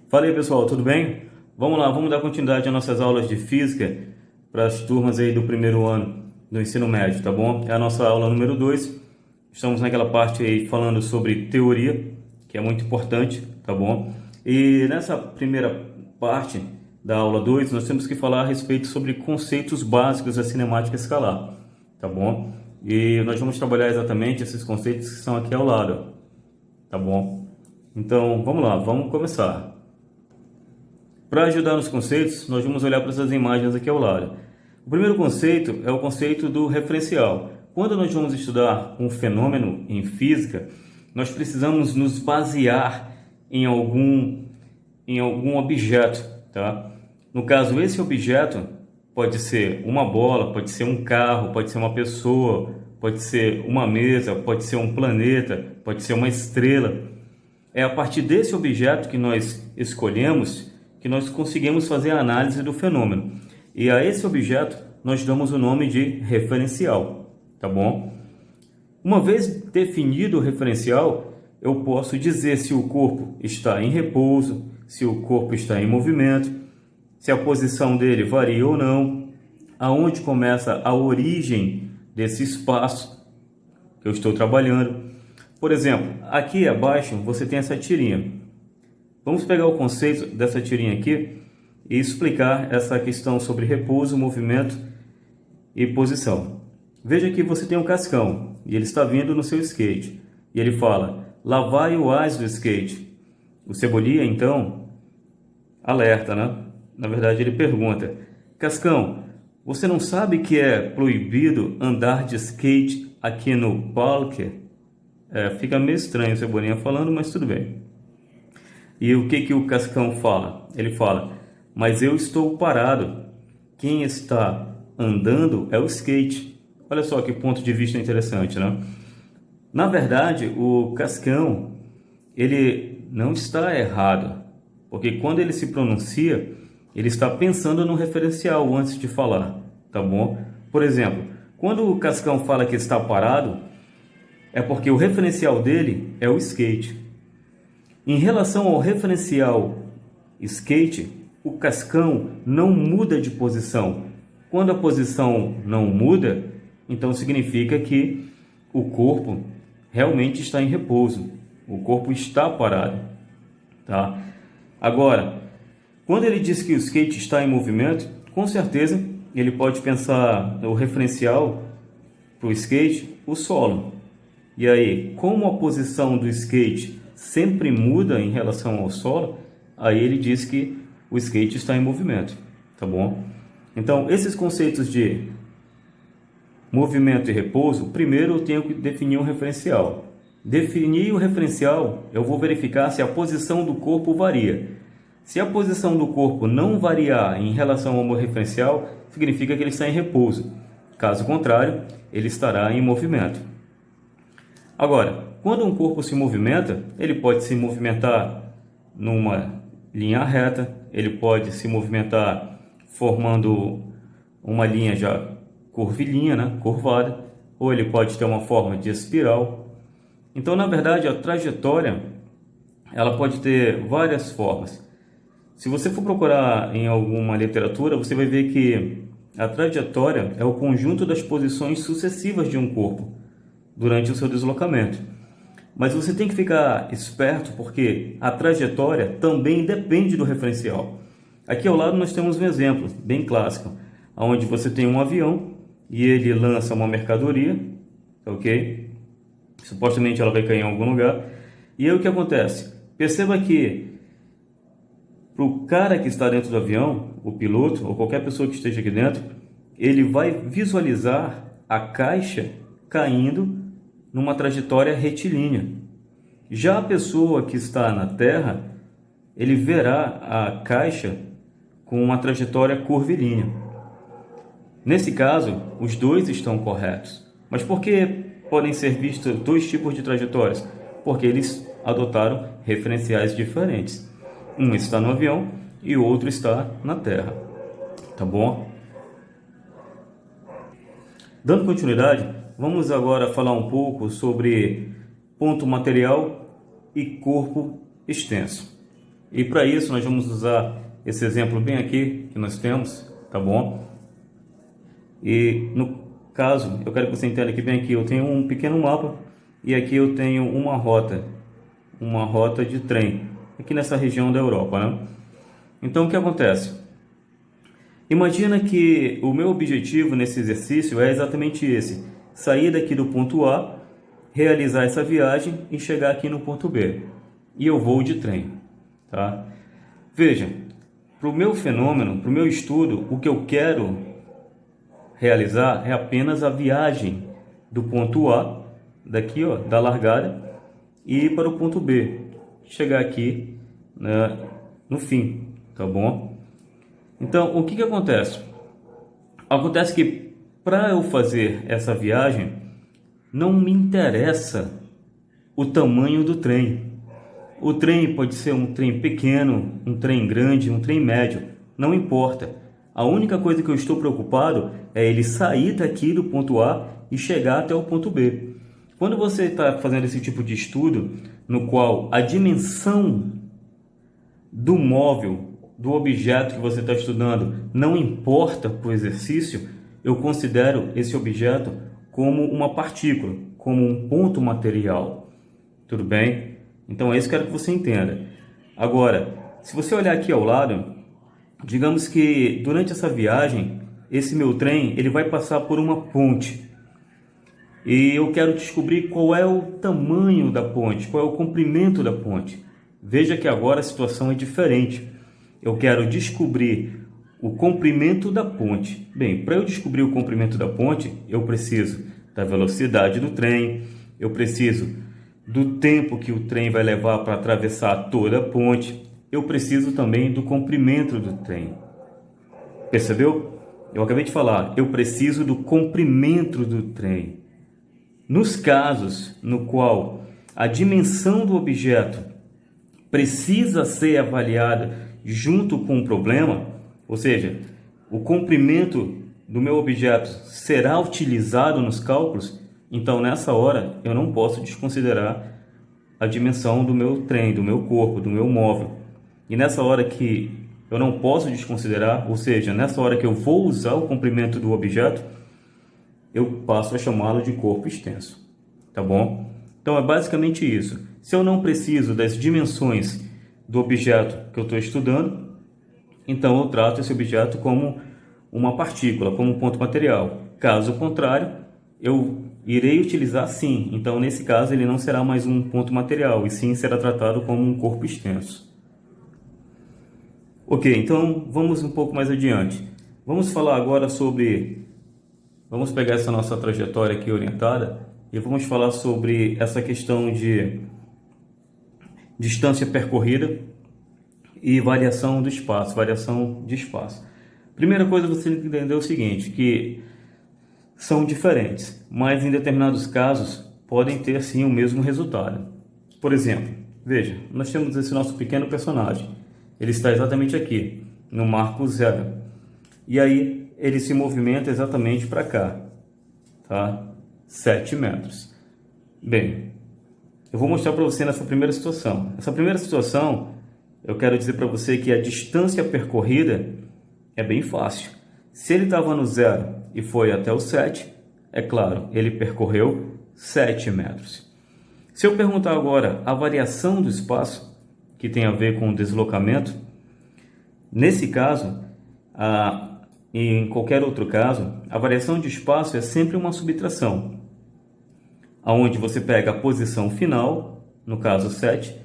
Fala aí pessoal, tudo bem? Vamos lá, vamos dar continuidade às nossas aulas de física para as turmas aí do primeiro ano do ensino médio, tá bom? É a nossa aula número 2. Estamos naquela parte aí falando sobre teoria, que é muito importante, tá bom? E nessa primeira parte da aula 2, nós temos que falar a respeito sobre conceitos básicos da cinemática escalar, tá bom? E nós vamos trabalhar exatamente esses conceitos que são aqui ao lado, tá bom? Então, vamos lá, vamos começar. Para ajudar nos conceitos, nós vamos olhar para essas imagens aqui ao lado. O primeiro conceito é o conceito do referencial. Quando nós vamos estudar um fenômeno em física, nós precisamos nos basear em algum objeto, tá? No caso, esse objeto pode ser uma bola, pode ser um carro, pode ser uma pessoa, pode ser uma mesa, pode ser um planeta, pode ser uma estrela. É a partir desse objeto que nós escolhemos que nós conseguimos fazer a análise do fenômeno. E a esse objeto nós damos o nome de referencial, tá bom? Uma vez definido o referencial, eu posso dizer se o corpo está em repouso, se o corpo está em movimento, se a posição dele varia ou não, aonde começa a origem desse espaço que eu estou trabalhando. Por exemplo, aqui abaixo você tem essa tirinha. Vamos pegar o conceito dessa tirinha aqui e explicar essa questão sobre repouso, movimento e posição. Veja que você tem um Cascão e ele está vindo no seu skate. E ele fala, lá vai o ás do skate. O Cebolinha, então, alerta, né? Na verdade, ele pergunta, Cascão, você não sabe que é proibido andar de skate aqui no parque? Fica meio estranho o Cebolinha falando, mas tudo bem. E o que o Cascão fala? Ele fala, mas eu estou parado. Quem está andando é o skate. Olha só que ponto de vista interessante, né? Na verdade, o Cascão, ele não está errado. Porque quando ele se pronuncia, ele está pensando no referencial antes de falar, tá bom? Por exemplo, quando o Cascão fala que está parado, é porque o referencial dele é o skate. Em relação ao referencial skate, o Cascão não muda de posição. Quando a posição não muda, então significa que o corpo realmente está em repouso. O corpo está parado, tá? Agora, quando ele diz que o skate está em movimento, com certeza ele pode pensar o referencial para o skate, o solo. E aí, como a posição do skate sempre muda em relação ao solo, aí ele diz que o skate está em movimento, tá bom? Então, esses conceitos de movimento e repouso, primeiro eu tenho que definir um referencial. Definir o referencial, eu vou verificar se a posição do corpo varia. Se a posição do corpo não variar em relação ao meu referencial, significa que ele está em repouso. Caso contrário, ele estará em movimento. Agora, quando um corpo se movimenta, ele pode se movimentar numa linha reta, ele pode se movimentar formando uma linha já curvilínea, né, curvada, ou ele pode ter uma forma de espiral. Então, na verdade, a trajetória ela pode ter várias formas. Se você for procurar em alguma literatura, você vai ver que a trajetória é o conjunto das posições sucessivas de um corpo durante o seu deslocamento. Mas você tem que ficar esperto porque a trajetória também depende do referencial. Aqui ao lado nós temos um exemplo bem clássico, onde você tem um avião e ele lança uma mercadoria, ok? Supostamente ela vai cair em algum lugar. E aí o que acontece? Perceba que para o cara que está dentro do avião, o piloto ou qualquer pessoa que esteja aqui dentro, ele vai visualizar a caixa caindo numa trajetória retilínea. Já a pessoa que está na Terra, ele verá a caixa com uma trajetória curvilínea. Nesse caso, os dois estão corretos. Mas por que podem ser vistos dois tipos de trajetórias? Porque eles adotaram referenciais diferentes. Um está no avião e o outro está na Terra. Tá bom? Dando continuidade, vamos agora falar um pouco sobre ponto material e corpo extenso. E para isso nós vamos usar esse exemplo bem aqui que nós temos, tá bom? E no caso, eu quero que você entenda que bem aqui eu tenho um pequeno mapa e aqui eu tenho uma rota de trem, aqui nessa região da Europa, né? Então o que acontece? Imagina que o meu objetivo nesse exercício é exatamente esse: sair daqui do ponto A, realizar essa viagem e chegar aqui no ponto B. E eu vou de trem, tá? Veja, para o meu fenômeno, para o meu estudo, o que eu quero realizar é apenas a viagem do ponto A, daqui ó, da largada, e ir para o ponto B, chegar aqui, né, no fim, tá bom? Então, o que acontece? Acontece que para eu fazer essa viagem, não me interessa o tamanho do trem. O trem pode ser um trem pequeno, um trem grande, um trem médio, não importa. A única coisa que eu estou preocupado é ele sair daqui do ponto A e chegar até o ponto B. Quando você está fazendo esse tipo de estudo, no qual a dimensão do móvel, do objeto que você está estudando, não importa para o exercício, eu considero esse objeto como uma partícula, como um ponto material. Tudo bem? Então é isso que eu quero que você entenda. Agora, se você olhar aqui ao lado, digamos que durante essa viagem, esse meu trem ele vai passar por uma ponte. E eu quero descobrir qual é o tamanho da ponte, qual é o comprimento da ponte. Veja que agora a situação é diferente. Eu quero descobrir o comprimento da ponte. Bem, para eu descobrir o comprimento da ponte, eu preciso da velocidade do trem, eu preciso do tempo que o trem vai levar para atravessar toda a ponte, eu preciso também do comprimento do trem. Percebeu? Eu acabei de falar, eu preciso do comprimento do trem. Nos casos no qual a dimensão do objeto precisa ser avaliada junto com o problema, ou seja, o comprimento do meu objeto será utilizado nos cálculos, então nessa hora eu não posso desconsiderar a dimensão do meu trem, do meu corpo, do meu móvel. E nessa hora que eu não posso desconsiderar, ou seja, nessa hora que eu vou usar o comprimento do objeto, eu passo a chamá-lo de corpo extenso, tá bom? Então é basicamente isso. Se eu não preciso das dimensões do objeto que eu estou estudando, então eu trato esse objeto como uma partícula, como um ponto material. Caso contrário, eu irei utilizar sim. Então nesse caso ele não será mais um ponto material, e sim será tratado como um corpo extenso. Ok, então vamos um pouco mais adiante. Vamos falar agora sobre... Vamos pegar essa nossa trajetória aqui orientada e vamos falar sobre essa questão de distância percorrida e variação do espaço, variação de espaço. Primeira coisa, você tem que entender o seguinte, que são diferentes, mas em determinados casos podem ter sim o mesmo resultado. Por exemplo, veja, nós temos esse nosso pequeno personagem. Ele está exatamente aqui, no marco zero. E aí ele se movimenta exatamente para cá, tá? 7 metros. Bem, eu vou mostrar para você nessa primeira situação. Essa primeira situação, eu quero dizer para você que a distância percorrida é bem fácil. Se ele estava no zero e foi até o 7, é claro, ele percorreu 7 metros. Se eu perguntar agora a variação do espaço, que tem a ver com o deslocamento, nesse caso, e em qualquer outro caso, a variação de espaço é sempre uma subtração, onde você pega a posição final, no caso 7,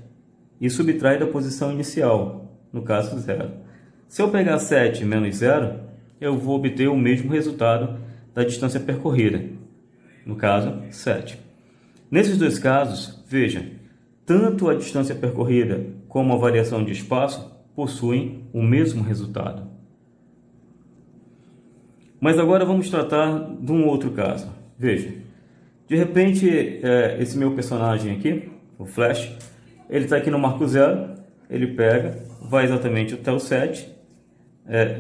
e subtrai da posição inicial, no caso 0. Se eu pegar 7 menos 0, eu vou obter o mesmo resultado da distância percorrida, no caso 7. Nesses dois casos, veja, tanto a distância percorrida como a variação de espaço possuem o mesmo resultado. Mas agora vamos tratar de um outro caso. Veja, de repente esse meu personagem aqui, o Flash, ele está aqui no marco zero, ele pega, vai exatamente até o 7,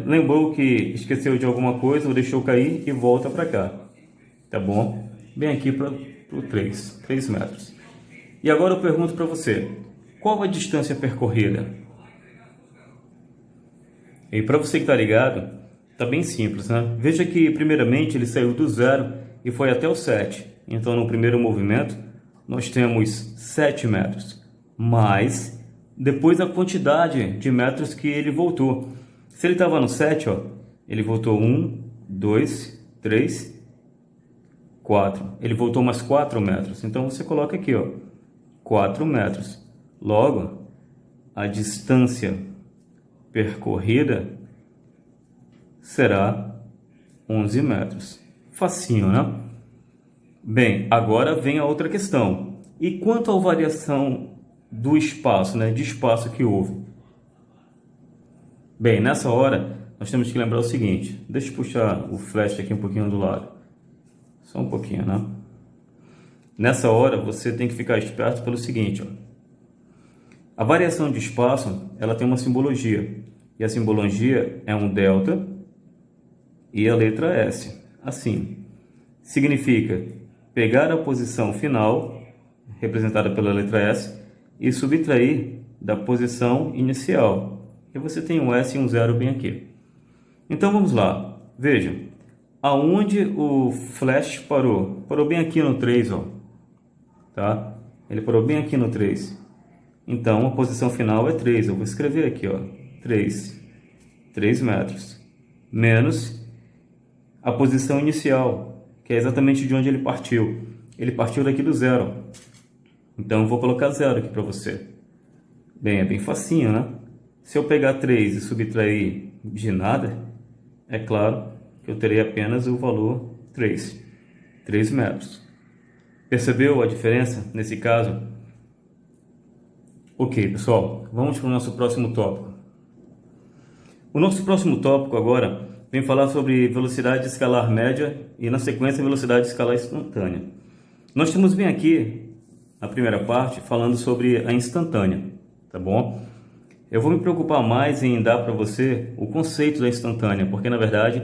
lembrou que esqueceu de alguma coisa ou deixou cair e volta para cá, tá bom? Bem aqui para o 3 metros. E agora eu pergunto para você, qual a distância percorrida? E para você que está ligado, tá bem simples, né? Veja que primeiramente ele saiu do 0 e foi até o 7. Então no primeiro movimento nós temos 7 metros, mais depois a quantidade de metros que ele voltou. Se ele estava no 7, ó, ele voltou 1, 2, 3, 4. Ele voltou mais 4 metros. Então você coloca aqui, ó, 4 metros. Logo, a distância percorrida será 11 metros. Facinho, né? Bem, agora vem a outra questão. E quanto à variação do espaço, né, de espaço que houve? Bem, nessa hora, nós temos que lembrar o seguinte. Deixa eu puxar o flash aqui um pouquinho do lado. Só um pouquinho, né? Nessa hora, você tem que ficar esperto pelo seguinte, ó. A variação de espaço, ela tem uma simbologia. E a simbologia é um delta e a letra S. Assim, significa pegar a posição final, representada pela letra S, e subtrair da posição inicial. E você tem um S e um 0 bem aqui. Então vamos lá. Veja, aonde o flash parou? Parou bem aqui no 3, ó. Tá? Ele parou bem aqui no 3. Então a posição final é 3. Eu vou escrever aqui, ó, 3 metros, menos a posição inicial, que é exatamente de onde ele partiu. Ele partiu daqui do 0. Então eu vou colocar 0 aqui para você. Bem, é bem facinho, né? Se eu pegar 3 e subtrair de nada, é claro que eu terei apenas o valor 3 metros. Percebeu a diferença nesse caso? Ok, pessoal, vamos para o nosso próximo tópico. O nosso próximo tópico agora vem falar sobre velocidade escalar média e, na sequência, velocidade escalar instantânea. Nós temos bem aqui, na primeira parte, falando sobre a instantânea, tá bom? Eu vou me preocupar mais em dar para você o conceito da instantânea, porque, na verdade,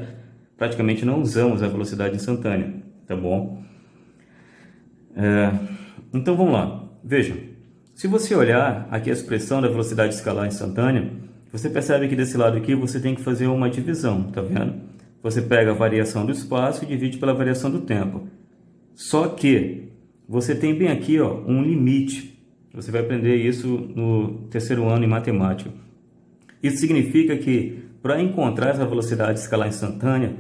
praticamente não usamos a velocidade instantânea, tá bom? Então, vamos lá. Veja, se você olhar aqui a expressão da velocidade escalar instantânea, você percebe que desse lado aqui você tem que fazer uma divisão, tá vendo? Você pega a variação do espaço e divide pela variação do tempo. Só que você tem bem aqui, ó, um limite. Você vai aprender isso no terceiro ano em matemática. Isso significa que para encontrar essa velocidade escalar instantânea,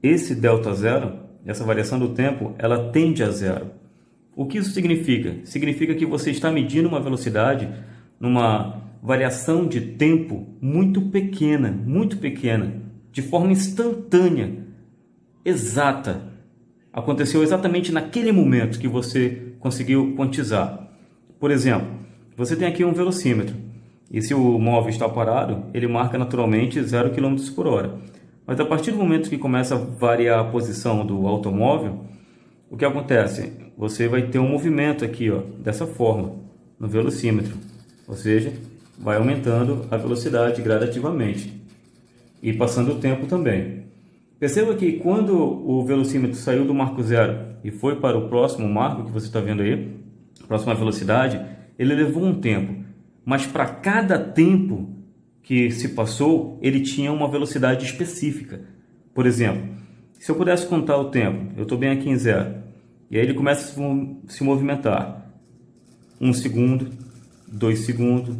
esse delta zero, essa variação do tempo, ela tende a zero. O que isso significa? Significa que você está medindo uma velocidade numa variação de tempo muito pequena, de forma instantânea, exata. Aconteceu exatamente naquele momento que você conseguiu quantizar. Por exemplo, você tem aqui um velocímetro, e se o móvel está parado, ele marca naturalmente 0 km por hora. Mas a partir do momento que começa a variar a posição do automóvel, o que acontece? Você vai ter um movimento aqui, ó, dessa forma, no velocímetro. Ou seja, vai aumentando a velocidade gradativamente e passando o tempo também. Perceba que quando o velocímetro saiu do marco zero e foi para o próximo marco que você está vendo aí, próxima velocidade, ele levou um tempo. Mas para cada tempo que se passou, ele tinha uma velocidade específica. Por exemplo, se eu pudesse contar o tempo, eu estou bem aqui em 0, e aí ele começa a se movimentar. 1 segundo, 2 segundos,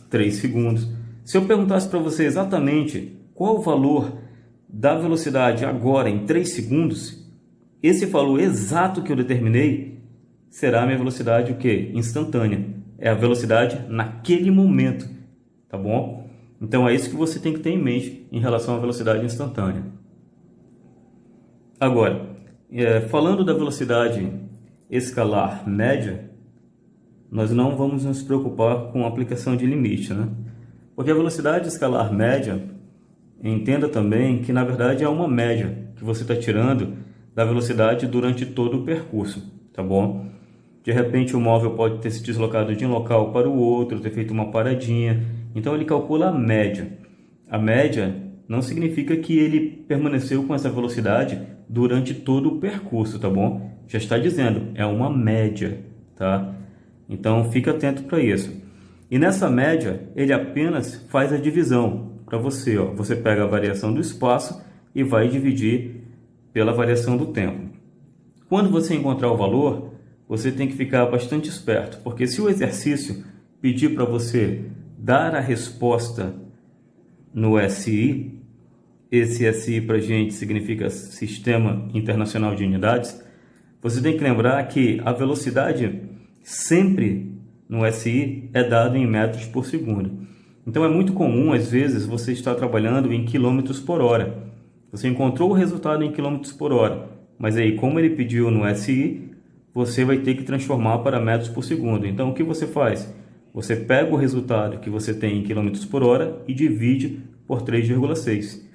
3 segundos. Se eu perguntasse para você exatamente qual o valor da velocidade agora em 3 segundos, esse valor exato que eu determinei será a minha velocidade o quê? Instantânea. É a velocidade naquele momento, tá bom? Então é isso que você tem que ter em mente em relação à velocidade instantânea. Agora, falando da velocidade escalar média, nós não vamos nos preocupar com a aplicação de limite, né? Porque a velocidade escalar média, entenda também que na verdade é uma média que você está tirando da velocidade durante todo o percurso, tá bom? De repente o móvel pode ter se deslocado de um local para o outro, ter feito uma paradinha, então ele calcula a média. A média não significa que ele permaneceu com essa velocidade durante todo o percurso, tá bom? Já está dizendo, é uma média, tá? Então fica atento para isso. E nessa média, ele apenas faz a divisão. para você, ó. Você pega a variação do espaço e vai dividir pela variação do tempo. Quando você encontrar o valor, você tem que ficar bastante esperto, porque se o exercício pedir para você dar a resposta no SI, esse SI para a gente significa Sistema Internacional de Unidades, você tem que lembrar que a velocidade sempre no SI é dada em metros por segundo. Então é muito comum, às vezes, você estar trabalhando em quilômetros por hora. Você encontrou o resultado em quilômetros por hora, mas aí como ele pediu no SI, você vai ter que transformar para metros por segundo. Então o que você faz? Você pega o resultado que você tem em quilômetros por hora e divide por 3,6.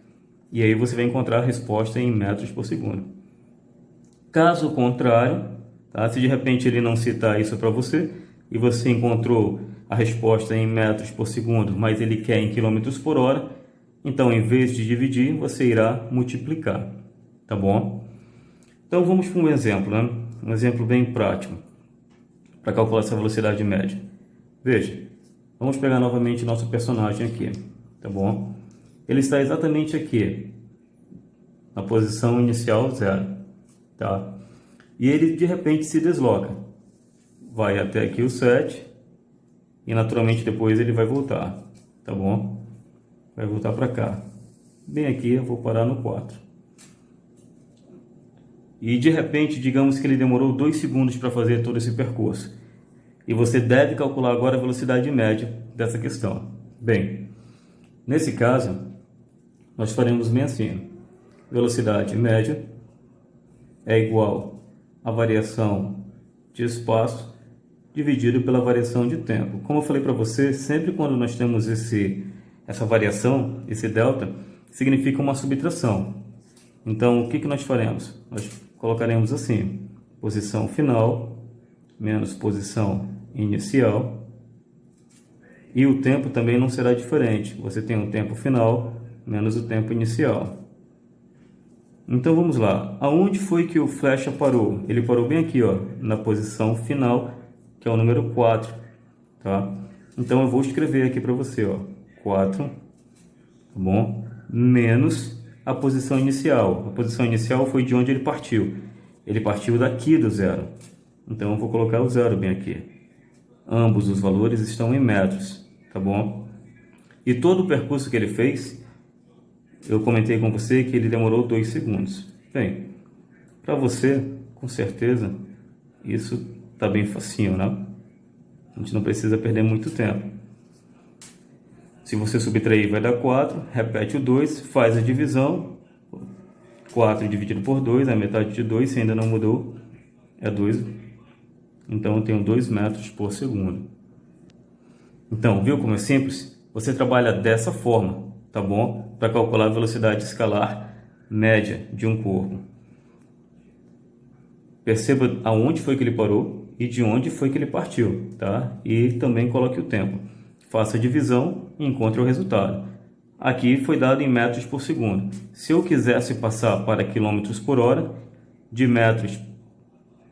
E aí você vai encontrar a resposta em metros por segundo. Caso contrário, tá? Se de repente ele não citar isso para você e você encontrou a resposta em metros por segundo, mas ele quer em quilômetros por hora, então em vez de dividir, você irá multiplicar, tá bom? Então vamos para um exemplo, né? Um exemplo bem prático para calcular essa velocidade média. Veja, vamos pegar novamente nosso personagem aqui, tá bom? Ele está exatamente aqui, na posição inicial 0, tá? E ele de repente se desloca, vai até aqui o 7 e naturalmente depois ele vai voltar, tá bom? Vai voltar para cá. Bem aqui eu vou parar no 4. E de repente, digamos que ele demorou 2 segundos para fazer todo esse percurso. E você deve calcular agora a velocidade média dessa questão. Bem, nesse caso, nós faremos bem assim. Velocidade média é igual à variação de espaço dividido pela variação de tempo. Como eu falei para você, sempre quando nós temos essa variação, esse delta, significa uma subtração. Então, o que nós faremos? Nós colocaremos assim, posição final menos posição inicial, e o tempo também não será diferente. Você tem o tempo final menos o tempo inicial. Então vamos lá, aonde foi que o flecha parou? Ele parou bem aqui, ó, na posição final, que é o número 4, tá? Então eu vou escrever aqui para você, ó, 4, tá bom? Menos a posição inicial. A posição inicial foi de onde ele partiu. Ele partiu daqui do 0. Então eu vou colocar o 0 bem aqui. Ambos os valores estão em metros, tá bom? E todo o percurso que ele fez, eu comentei com você que ele demorou 2 segundos. Bem, para você, com certeza, isso tá bem facinho, né? A gente não precisa perder muito tempo. Se você subtrair, vai dar 4, repete o 2, faz a divisão. 4 dividido por 2, a metade de 2, se ainda não mudou, é 2. Então eu tenho 2 metros por segundo. Então, viu como é simples? Você trabalha dessa forma, tá bom? Para calcular a velocidade escalar média de um corpo. Perceba aonde foi que ele parou e de onde foi que ele partiu, tá? E também coloque o tempo. Faça a divisão e encontre o resultado. Aqui foi dado em metros por segundo. Se eu quisesse passar para quilômetros por hora, de metros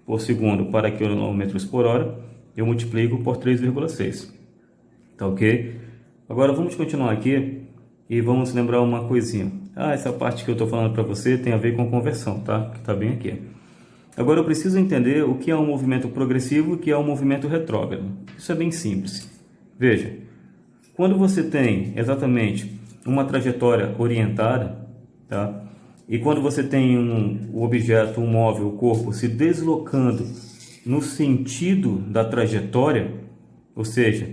por segundo para quilômetros por hora, eu multiplico por 3,6. Tá ok? Agora vamos continuar aqui e vamos lembrar uma coisinha. Essa parte que eu estou falando para você tem a ver com conversão, tá? Que está bem aqui. Agora eu preciso entender o que é um movimento progressivo e o que é um movimento retrógrado. Isso é bem simples. Veja, quando você tem exatamente uma trajetória orientada, tá? E quando você tem o objeto, um móvel, o corpo, se deslocando no sentido da trajetória, ou seja,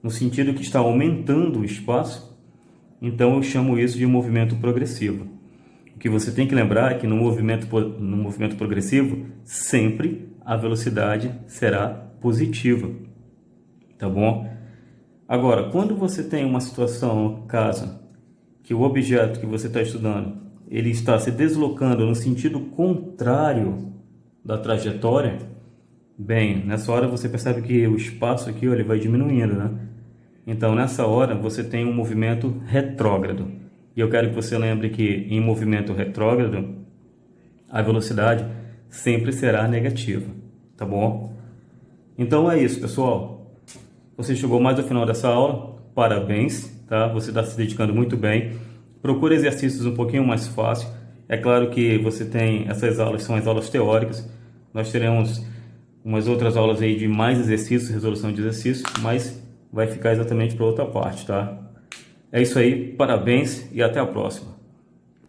no sentido que está aumentando o espaço, então eu chamo isso de movimento progressivo. O que você tem que lembrar é que no movimento progressivo, sempre a velocidade será positiva, tá bom? Agora, quando você tem uma situação, no caso, que o objeto que você está estudando, ele está se deslocando no sentido contrário da trajetória, bem, nessa hora você percebe que o espaço aqui, ó, ele vai diminuindo, né? Então, nessa hora, você tem um movimento retrógrado. E eu quero que você lembre que em movimento retrógrado, a velocidade sempre será negativa, tá bom? Então é isso, pessoal. Você chegou mais ao final dessa aula, parabéns. tá? Você está se dedicando muito bem. Procure exercícios um pouquinho mais fáceis. É claro que você tem essas aulas, são as aulas teóricas. Nós teremos umas outras aulas aí de mais exercícios, resolução de exercícios, mas vai ficar exatamente para outra parte, tá? É isso aí, parabéns e até a próxima.